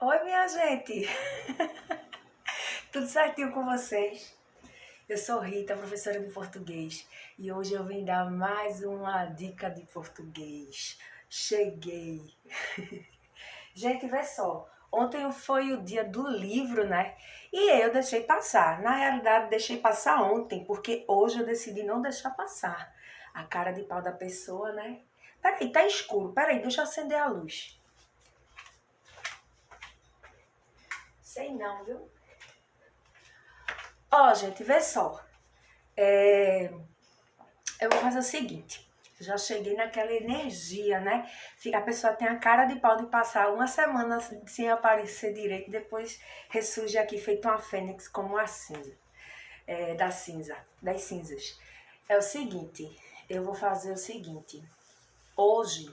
Oi, minha gente! Tudo certinho com vocês? Eu sou Rita, professora de português, e hoje eu vim dar mais uma dica de português. Cheguei! Gente, vê só, ontem foi o dia do livro, né? E eu deixei passar. Na realidade, deixei passar ontem, porque hoje eu decidi não deixar passar. A cara de pau da pessoa, né? Peraí, tá escuro. Peraí, deixa eu acender a luz. Sei não, viu? Ó, gente, vê só. Eu vou fazer o seguinte. Já cheguei naquela energia, né? A pessoa tem a cara de pau de passar uma semana sem aparecer direito, depois ressurge aqui feito uma fênix como a cinza, das cinzas. É o seguinte, eu vou fazer o seguinte. Hoje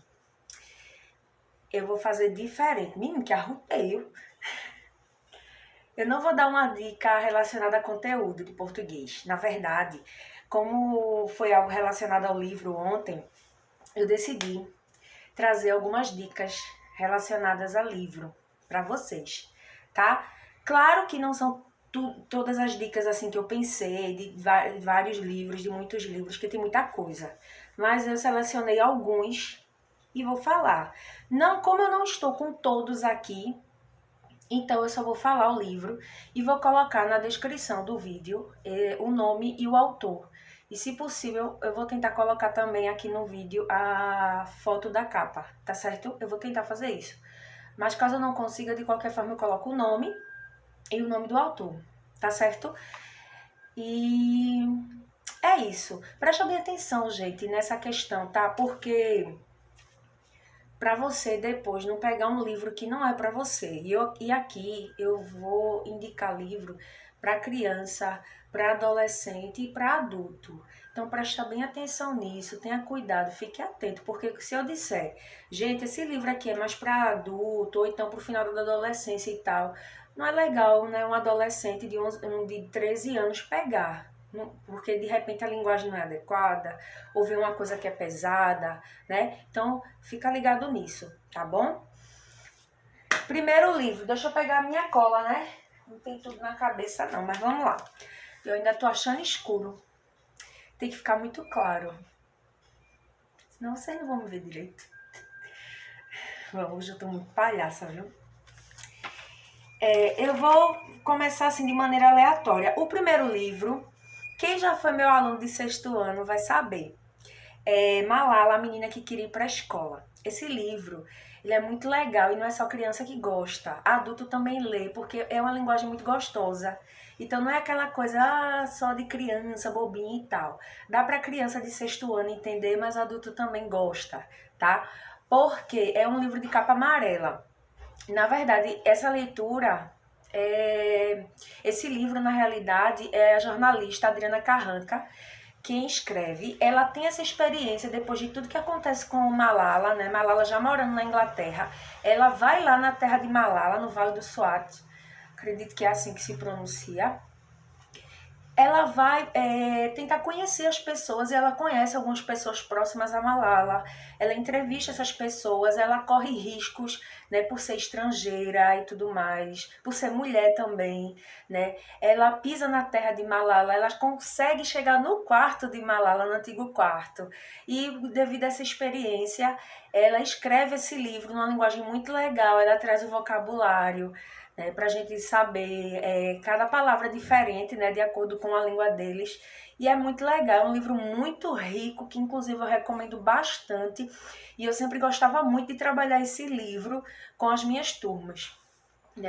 eu vou fazer diferente. Menino, que arrudeio. Eu não vou dar uma dica relacionada a conteúdo de português. Na verdade, como foi algo relacionado ao livro ontem, eu decidi trazer algumas dicas relacionadas a livro para vocês, tá? Claro que não são todas as dicas assim que eu pensei, de vários livros, de muitos livros, que tem muita coisa. Mas eu selecionei alguns e vou falar. Não, como eu não estou com todos aqui, então eu só vou falar o livro e vou colocar na descrição do vídeo o nome e o autor. E se possível, eu vou tentar colocar também aqui no vídeo a foto da capa, tá certo? Eu vou tentar fazer isso. Mas caso eu não consiga, de qualquer forma eu coloco o nome e o nome do autor, tá certo? E é isso. Presta bem atenção, gente, nessa questão, tá? Porque para você depois não pegar um livro que não é para você. E aqui eu vou indicar livro para criança, para adolescente e para adulto. Então presta bem atenção nisso, tenha cuidado, fique atento, porque se eu disser, gente, esse livro aqui é mais para adulto, ou então para o final da adolescência e tal, não é legal, né, um adolescente de 13 anos pegar. Porque de repente a linguagem não é adequada, ou vê uma coisa que é pesada, né? Então, fica ligado nisso, tá bom? Primeiro livro, deixa eu pegar a minha cola, né? Não tem tudo na cabeça não, mas vamos lá. Eu ainda tô achando escuro. Tem que ficar muito claro. Senão vocês não vão me ver direito. Hoje eu tô muito palhaça, viu? Eu vou começar assim de maneira aleatória. O primeiro livro, quem já foi meu aluno de sexto ano vai saber. Malala, a menina que queria ir para a escola. Esse livro, ele é muito legal e não é só criança que gosta. Adulto também lê, porque é uma linguagem muito gostosa. Então não é aquela coisa só de criança, bobinha e tal. Dá para criança de sexto ano entender, mas adulto também gosta, tá? Porque é um livro de capa amarela. Na verdade, essa leitura, esse livro, na realidade, é a jornalista Adriana Carranca quem escreve. Ela tem essa experiência depois de tudo que acontece com Malala, né? Malala já morando na Inglaterra. Ela vai lá na terra de Malala, no Vale do Swat, acredito que é assim que se pronuncia. Ela vai tentar conhecer as pessoas e ela conhece algumas pessoas próximas a Malala. Ela entrevista essas pessoas, ela corre riscos, né, por ser estrangeira e tudo mais, por ser mulher também, né? Ela pisa na terra de Malala, ela consegue chegar no quarto de Malala, no antigo quarto. E devido a essa experiência, ela escreve esse livro numa linguagem muito legal, ela traz o vocabulário, né, para a gente saber cada palavra diferente, né, de acordo com a língua deles. E é muito legal, é um livro muito rico, que inclusive eu recomendo bastante. E eu sempre gostava muito de trabalhar esse livro com as minhas turmas.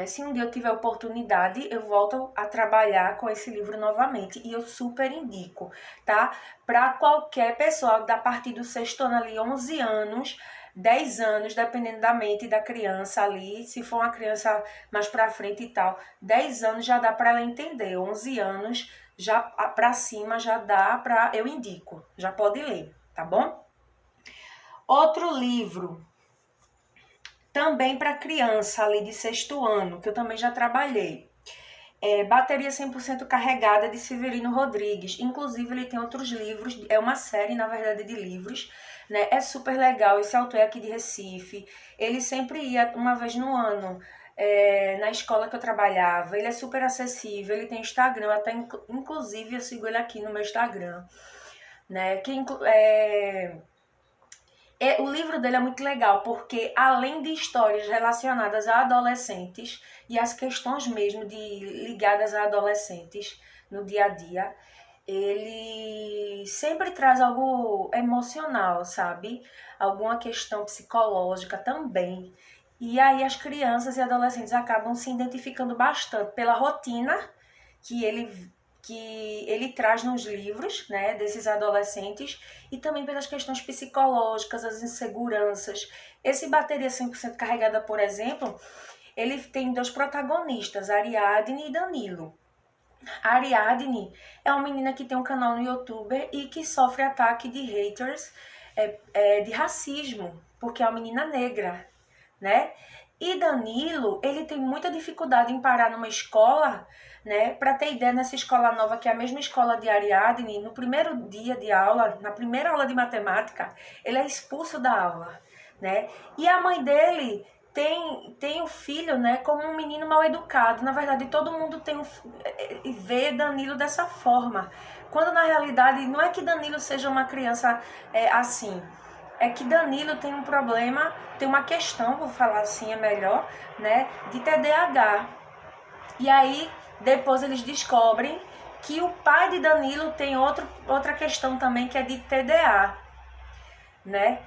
Se um dia eu tiver oportunidade, eu volto a trabalhar com esse livro novamente. E eu super indico, tá? Para qualquer pessoa, a partir do sexto ano ali, 11 anos, 10 anos, dependendo da mente da criança ali, se for uma criança mais pra frente e tal, 10 anos já dá para ela entender, 11 anos já para cima já dá para, eu indico, já pode ler, tá bom? Outro livro, também para criança ali de sexto ano, que eu também já trabalhei. Bateria 100% Carregada, de Severino Rodrigues. Inclusive, ele tem outros livros, é uma série, na verdade, de livros, né? É super legal, esse autor é aqui de Recife. Ele sempre ia, uma vez no ano, na escola que eu trabalhava. Ele é super acessível, ele tem Instagram, eu até inclusive eu sigo ele aqui no meu Instagram, né? O livro dele é muito legal, porque além de histórias relacionadas a adolescentes e as questões mesmo ligadas a adolescentes no dia a dia, ele sempre traz algo emocional, sabe? Alguma questão psicológica também. E aí as crianças e adolescentes acabam se identificando bastante pela rotina que ele traz nos livros, né, desses adolescentes, e também pelas questões psicológicas, as inseguranças. Esse Bateria 100% Carregada, por exemplo, ele tem dois protagonistas, Ariadne e Danilo. A Ariadne é uma menina que tem um canal no YouTube e que sofre ataque de haters, de racismo, porque é uma menina negra, né? E Danilo, ele tem muita dificuldade em parar numa escola, né? Para ter ideia, nessa escola nova, que é a mesma escola de Ariadne, no primeiro dia de aula, na primeira aula de matemática, ele é expulso da aula, né? E a mãe dele tem o filho, né, como um menino mal educado. Na verdade, todo mundo vê Danilo dessa forma. Quando na realidade não é que Danilo seja uma criança assim. É que Danilo tem um problema, tem uma questão, vou falar assim, é melhor, né, de TDAH. E aí, depois eles descobrem que o pai de Danilo tem outra questão também, que é de TDA, né?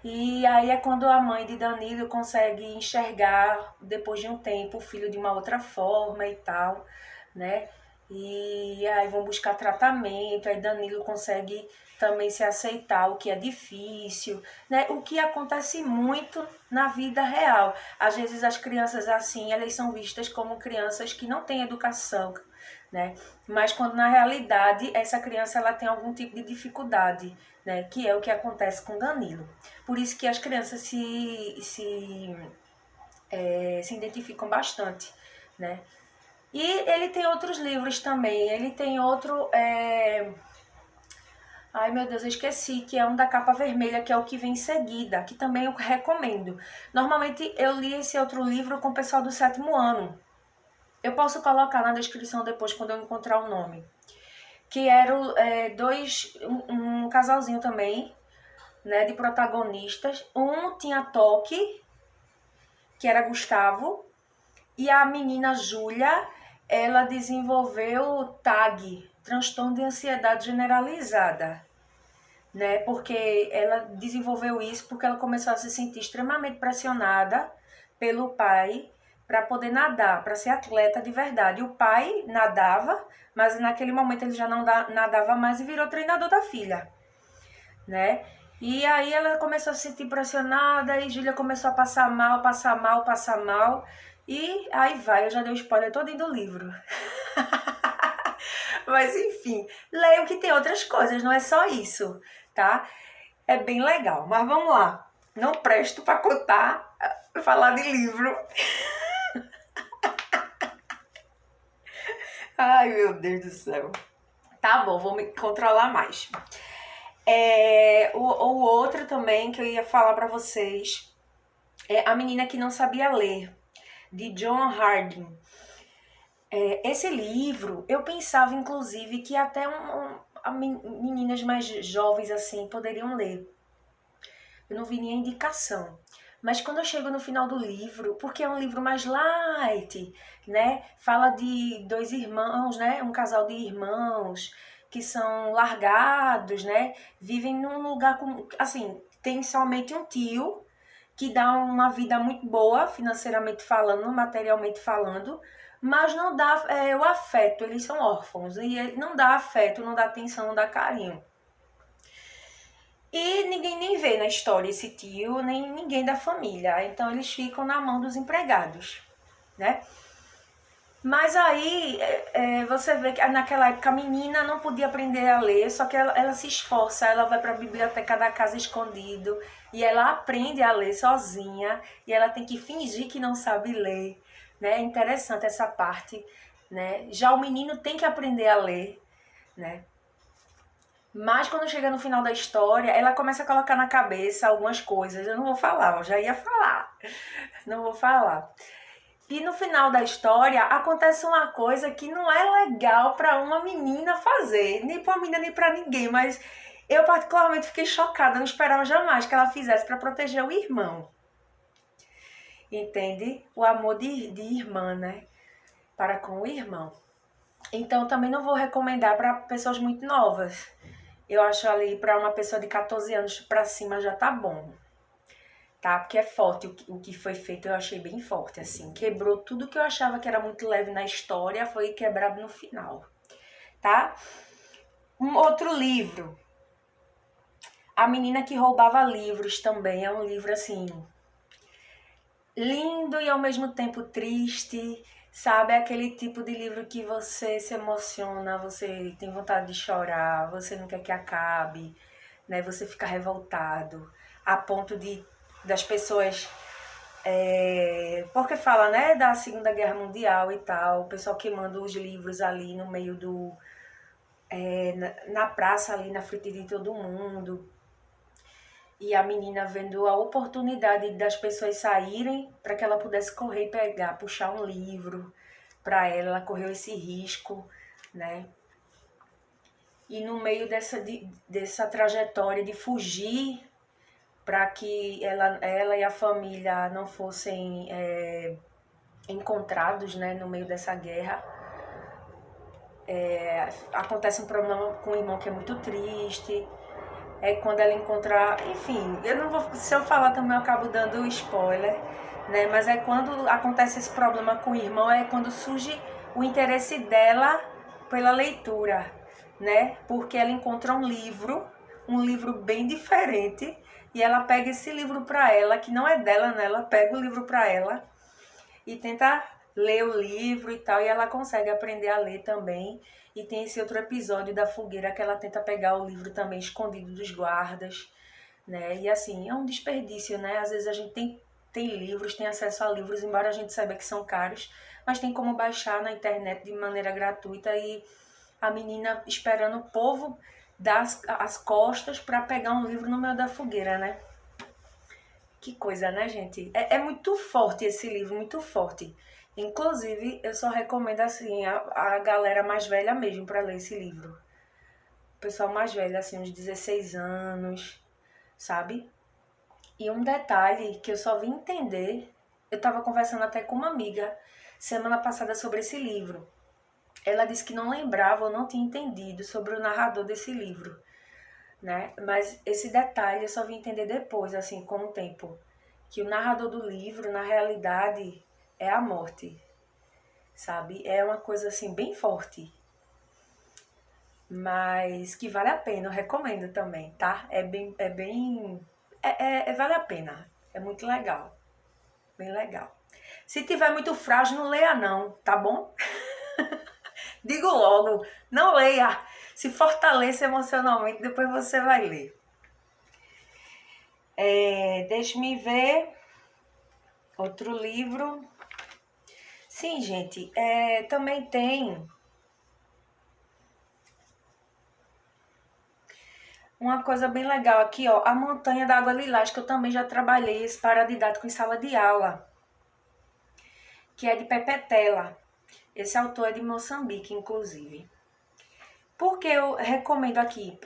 E aí é quando a mãe de Danilo consegue enxergar, depois de um tempo, o filho de uma outra forma e tal, né? E aí vão buscar tratamento, aí Danilo consegue também se aceitar, o que é difícil, né? O que acontece muito na vida real. Às vezes as crianças assim, elas são vistas como crianças que não têm educação, né? Mas quando na realidade essa criança ela tem algum tipo de dificuldade, né? Que é o que acontece com Danilo. Por isso que as crianças se identificam bastante, né? E ele tem outros livros também. Ele tem outro. Ai meu Deus, eu esqueci, que é um da capa vermelha, que é o que vem em seguida, que também eu recomendo. Normalmente eu li esse outro livro com o pessoal do 7º ano. Eu posso colocar na descrição depois, quando eu encontrar o nome. Que eram um casalzinho também, né, de protagonistas. Um tinha toque, que era Gustavo, e a menina Júlia, ela desenvolveu TAG, transtorno de ansiedade generalizada, né? Porque ela desenvolveu isso porque ela começou a se sentir extremamente pressionada pelo pai para poder nadar, para ser atleta de verdade. O pai nadava, mas naquele momento ele já não nadava mais e virou treinador da filha, né? E aí ela começou a se sentir pressionada e Júlia começou a passar mal, passar mal, passar mal. E aí vai, eu já dei o spoiler todo do livro. Mas enfim, leiam que tem outras coisas, não é só isso, tá? É bem legal, mas vamos lá. Não presto para contar, falar de livro. Ai, meu Deus do céu. Tá bom, vou me controlar mais. O outro também que eu ia falar para vocês é A Menina que Não Sabia Ler, de John Harding. Esse livro, eu pensava inclusive que até meninas mais jovens assim poderiam ler. Eu não vi nenhuma indicação. Mas quando eu chego no final do livro, porque é um livro mais light, né? Fala de dois irmãos, né? Um casal de irmãos que são largados, né? Vivem num lugar com, assim, tem somente um tio que dá uma vida muito boa, financeiramente falando, materialmente falando, mas não dá o afeto, eles são órfãos, e ele não dá afeto, não dá atenção, não dá carinho. E ninguém nem vê na história esse tio, nem ninguém da família. Então eles ficam na mão dos empregados, né? Mas aí você vê que naquela época a menina não podia aprender a ler, só que ela se esforça, ela vai para a biblioteca da casa escondido e ela aprende a ler sozinha e ela tem que fingir que não sabe ler, né? É interessante essa parte, né? Já o menino tem que aprender a ler, né? Mas quando chega no final da história, ela começa a colocar na cabeça algumas coisas. Eu não vou falar, eu já ia falar. Não vou falar. E no final da história acontece uma coisa que não é legal para uma menina fazer, nem para uma menina nem para ninguém, mas eu particularmente fiquei chocada, não esperava jamais que ela fizesse para proteger o irmão. Entende? O amor de irmã, né? Para com o irmão. Então também não vou recomendar para pessoas muito novas. Eu acho ali para uma pessoa de 14 anos para cima já tá bom. Tá? Porque é forte o que foi feito, eu achei bem forte, assim. Quebrou tudo que eu achava que era muito leve na história, foi quebrado no final, tá? Um outro livro, A Menina que Roubava Livros, também é um livro, assim, lindo e ao mesmo tempo triste, sabe? É aquele tipo de livro que você se emociona, você tem vontade de chorar, você não quer que acabe, né? Você fica revoltado, a ponto de das pessoas porque fala, né, da Segunda Guerra Mundial e tal, o pessoal queimando os livros ali no meio do... na praça ali, na frente de todo mundo. E a menina vendo a oportunidade das pessoas saírem para que ela pudesse correr e pegar, puxar um livro para ela, ela correu esse risco, né? E no meio dessa trajetória de fugir para que ela e a família não fossem encontrados, né, no meio dessa guerra. Acontece um problema com o irmão que é muito triste. É quando ela encontra... Enfim, eu não vou... Se eu falar também eu acabo dando spoiler, né? Mas é quando acontece esse problema com o irmão, é quando surge o interesse dela pela leitura, né? Porque ela encontra um livro bem diferente, e ela pega esse livro pra ela, que não é dela, né? Ela pega o livro pra ela e tenta ler o livro e tal, e ela consegue aprender a ler também. E tem esse outro episódio da fogueira que ela tenta pegar o livro também escondido dos guardas, né? E assim, é um desperdício, né? Às vezes a gente tem livros, tem acesso a livros, embora a gente saiba que são caros, mas tem como baixar na internet de maneira gratuita, e a menina esperando o povo dar as costas para pegar um livro no meio da fogueira, né? Que coisa, né, gente? É muito forte esse livro, muito forte. Inclusive, eu só recomendo assim a galera mais velha mesmo para ler esse livro. O pessoal mais velho, assim, uns 16 anos, sabe? E um detalhe que eu só vim entender, eu estava conversando até com uma amiga semana passada sobre esse livro. Ela disse que não lembrava ou não tinha entendido sobre o narrador desse livro, né? Mas esse detalhe eu só vim entender depois, assim, com o tempo. Que o narrador do livro, na realidade, é a morte, sabe? É uma coisa, assim, bem forte. Mas que vale a pena, eu recomendo também, tá? Vale a pena. É muito legal. Bem legal. Se tiver muito frágil, não leia não, tá bom? Digo logo, não leia. Se fortaleça emocionalmente, depois você vai ler. Deixe-me ver outro livro. Sim, gente, também tem uma coisa bem legal aqui, ó, A Montanha da Água Lilás, que eu também já trabalhei esse paradidático em sala de aula, que é de Pepetela. Esse autor é de Moçambique, inclusive. Por que eu recomendo aqui?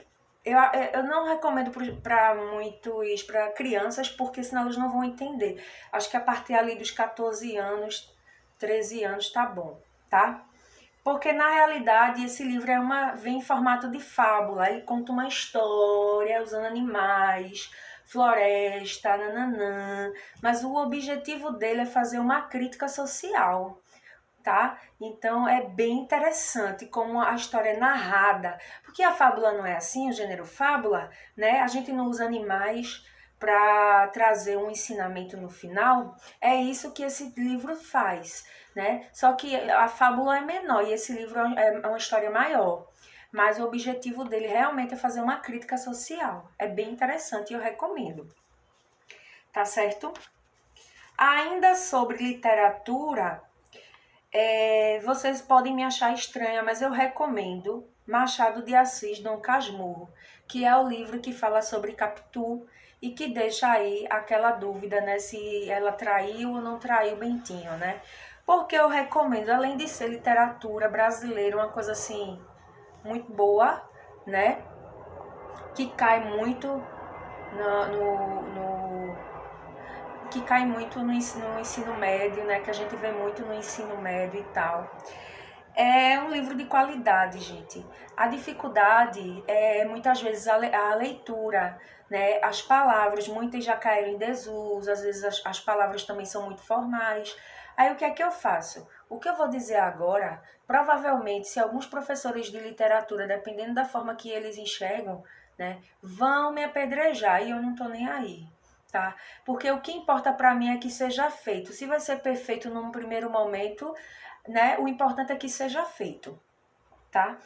Eu não recomendo para crianças, porque senão elas não vão entender. Acho que a partir ali dos 14 anos, 13 anos tá bom, tá? Porque na realidade esse livro vem em formato de fábula. Ele conta uma história usando animais, floresta, nananã. Mas o objetivo dele é fazer uma crítica social, tá? Então é bem interessante como a história é narrada, porque a fábula não é assim, o gênero fábula, né? A gente não usa animais para trazer um ensinamento no final. É isso que esse livro faz, né? Só que a fábula é menor e esse livro é uma história maior. Mas o objetivo dele realmente é fazer uma crítica social. É bem interessante e eu recomendo. Tá certo? Ainda sobre literatura, vocês podem me achar estranha, mas eu recomendo Machado de Assis, Dom Casmurro, que é o livro que fala sobre Capitu, e que deixa aí aquela dúvida, né, se ela traiu ou não traiu Bentinho, né? Porque eu recomendo, além de ser literatura brasileira, uma coisa assim muito boa, né? Que cai muito que cai muito no ensino médio, né? Que a gente vê muito no ensino médio e tal. É um livro de qualidade, gente. A dificuldade é muitas vezes a leitura, né? As palavras, muitas já caíram em desuso, às vezes as palavras também são muito formais. Aí o que é que eu faço? O que eu vou dizer agora, provavelmente, se alguns professores de literatura, dependendo da forma que eles enxergam, né, vão me apedrejar e eu não tô nem aí, tá? Porque o que importa para mim é que seja feito. Se vai ser perfeito num primeiro momento, né? O importante é que seja feito, tá?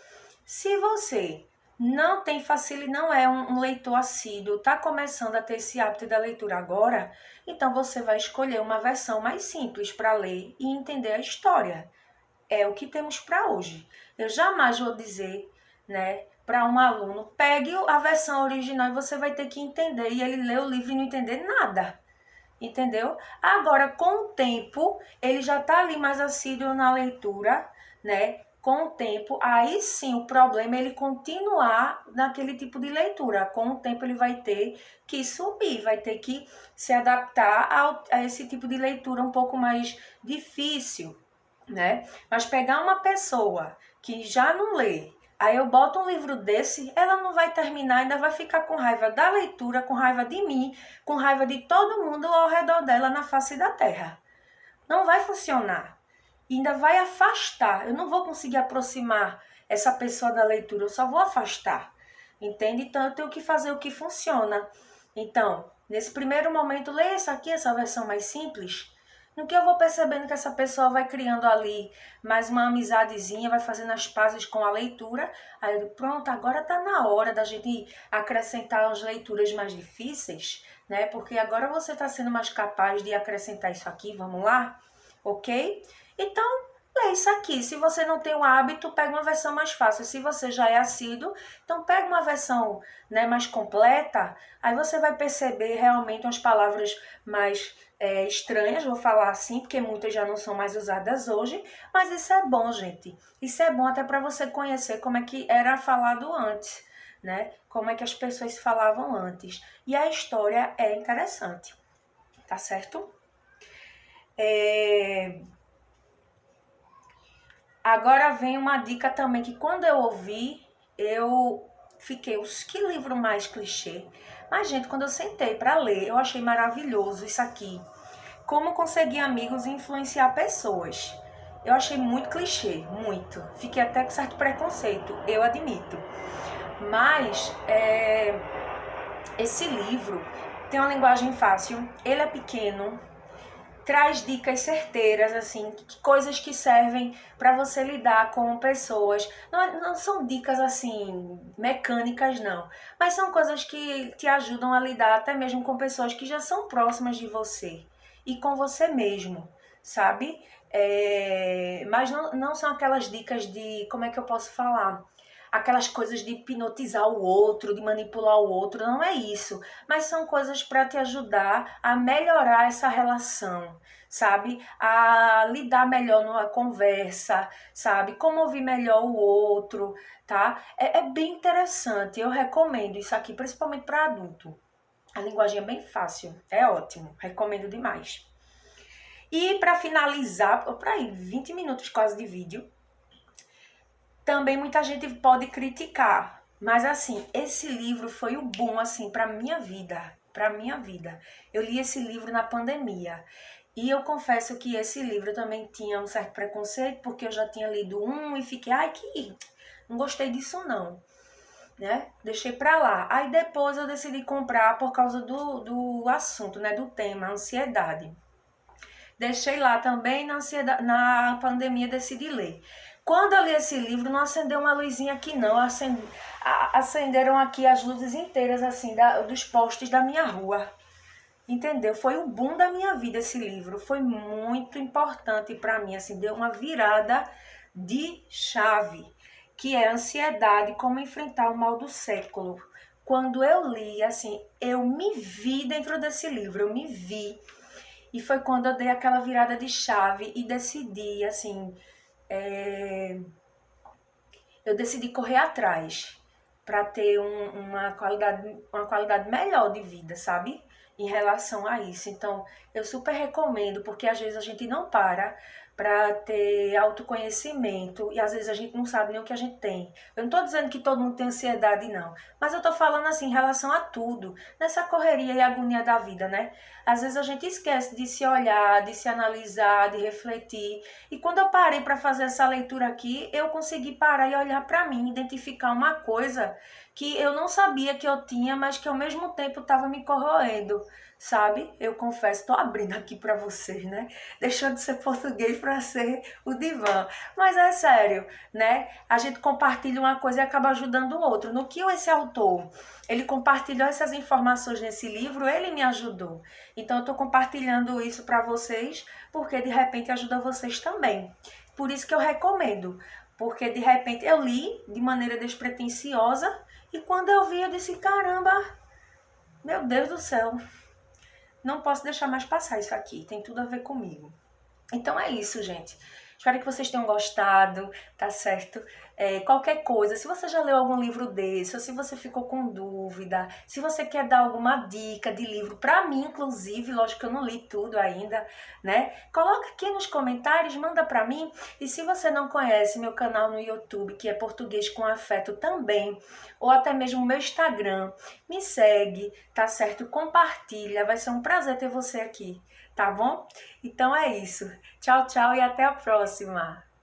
Se você não tem facilidade, não é um leitor assíduo, tá começando a ter esse hábito da leitura agora, então você vai escolher uma versão mais simples para ler e entender a história. É o que temos para hoje. Eu jamais vou dizer, né, para um aluno, pegue a versão original e você vai ter que entender, e ele lê o livro e não entender nada. Entendeu? Agora, com o tempo, ele já está ali mais assíduo na leitura, né? Com o tempo, aí sim o problema é ele continuar naquele tipo de leitura. Com o tempo, ele vai ter que subir, vai ter que se adaptar a esse tipo de leitura um pouco mais difícil, né? Mas pegar uma pessoa que já não lê, aí eu boto um livro desse, ela não vai terminar, ainda vai ficar com raiva da leitura, com raiva de mim, com raiva de todo mundo ao redor dela na face da terra. Não vai funcionar. E ainda vai afastar. Eu não vou conseguir aproximar essa pessoa da leitura, eu só vou afastar. Entende? Então eu tenho que fazer o que funciona. Então, nesse primeiro momento, leia essa aqui, essa versão mais simples. No que eu vou percebendo que essa pessoa vai criando ali mais uma amizadezinha, vai fazendo as pazes com a leitura, aí eu digo, pronto, agora tá na hora da gente acrescentar as leituras mais difíceis, né? Porque agora você tá sendo mais capaz de acrescentar isso aqui, vamos lá? Ok? Então, lê isso aqui. Se você não tem o hábito, pega uma versão mais fácil. Se você já é assíduo, então pega uma versão, né, mais completa, aí você vai perceber realmente umas palavras mais estranhas, vou falar assim, porque muitas já não são mais usadas hoje, mas isso é bom, gente. Isso é bom até para você conhecer como é que era falado antes, né? Como é que as pessoas falavam antes. E a história é interessante, tá certo? Agora vem uma dica também que quando eu ouvi, eu fiquei, que livro mais clichê. Mas, gente, quando eu sentei para ler, eu achei maravilhoso isso aqui. Como conseguir amigos e influenciar pessoas. Eu achei muito clichê, muito. Fiquei até com certo preconceito, eu admito. Mas esse livro tem uma linguagem fácil, ele é pequeno, traz dicas certeiras, assim, coisas que servem para você lidar com pessoas. Não são dicas, assim, mecânicas, não. Mas são coisas que te ajudam a lidar até mesmo com pessoas que já são próximas de você. E com você mesmo, sabe? Mas não são aquelas dicas de, como é que eu posso falar? Aquelas coisas de hipnotizar o outro, de manipular o outro, não é isso. Mas são coisas para te ajudar a melhorar essa relação, sabe? A lidar melhor numa conversa, sabe? Como ouvir melhor o outro, tá? É bem interessante, eu recomendo isso aqui, principalmente para adulto. A linguagem é bem fácil, é ótimo, recomendo demais. E para finalizar, para aí 20 minutos quase de vídeo, também muita gente pode criticar, mas assim, esse livro foi o boom assim para minha vida. Eu li esse livro na pandemia. E eu confesso que esse livro também tinha um certo preconceito, porque eu já tinha lido um e fiquei, não gostei disso não, né? Deixei pra lá. Aí depois eu decidi comprar por causa do assunto, né? Do tema, ansiedade. Deixei lá também, na pandemia decidi ler. Quando eu li esse livro, não acendeu uma luzinha aqui não, acenderam aqui as luzes inteiras assim dos postes da minha rua. Entendeu? Foi o boom da minha vida esse livro, foi muito importante para mim, assim, deu uma virada de chave, que é a ansiedade, como enfrentar o mal do século. Quando eu li, assim, eu me vi dentro desse livro, eu me vi. E foi quando eu dei aquela virada de chave e decidi, assim, eu decidi correr atrás para ter uma qualidade melhor de vida, sabe? Em relação a isso. Então, eu super recomendo, porque às vezes a gente não para ter autoconhecimento e às vezes a gente não sabe nem o que a gente tem. Eu não tô dizendo que todo mundo tem ansiedade, não, mas eu tô falando assim em relação a tudo, nessa correria e agonia da vida, né? Às vezes a gente esquece de se olhar, de se analisar, de refletir. E quando eu parei para fazer essa leitura aqui, eu consegui parar e olhar para mim, identificar uma coisa que eu não sabia que eu tinha, mas que ao mesmo tempo estava me corroendo, sabe? Eu confesso, estou abrindo aqui para vocês, né? Deixou de ser português para ser o divã. Mas é sério, né? A gente compartilha uma coisa e acaba ajudando o outro. No que esse autor, ele compartilhou essas informações nesse livro, ele me ajudou. Então eu estou compartilhando isso para vocês, porque de repente ajuda vocês também. Por isso que eu recomendo, porque de repente eu li de maneira despretensiosa e quando eu vi eu disse, caramba, meu Deus do céu, não posso deixar mais passar isso aqui, tem tudo a ver comigo. Então é isso, gente. Espero que vocês tenham gostado, tá certo? Qualquer coisa, se você já leu algum livro desse, ou se você ficou com dúvida, se você quer dar alguma dica de livro, pra mim, inclusive, lógico que eu não li tudo ainda, né? Coloca aqui nos comentários, manda pra mim. E se você não conhece meu canal no YouTube, que é Português com Afeto também, ou até mesmo meu Instagram, me segue, tá certo? Compartilha, vai ser um prazer ter você aqui, tá bom? Então é isso. Tchau, tchau e até a próxima!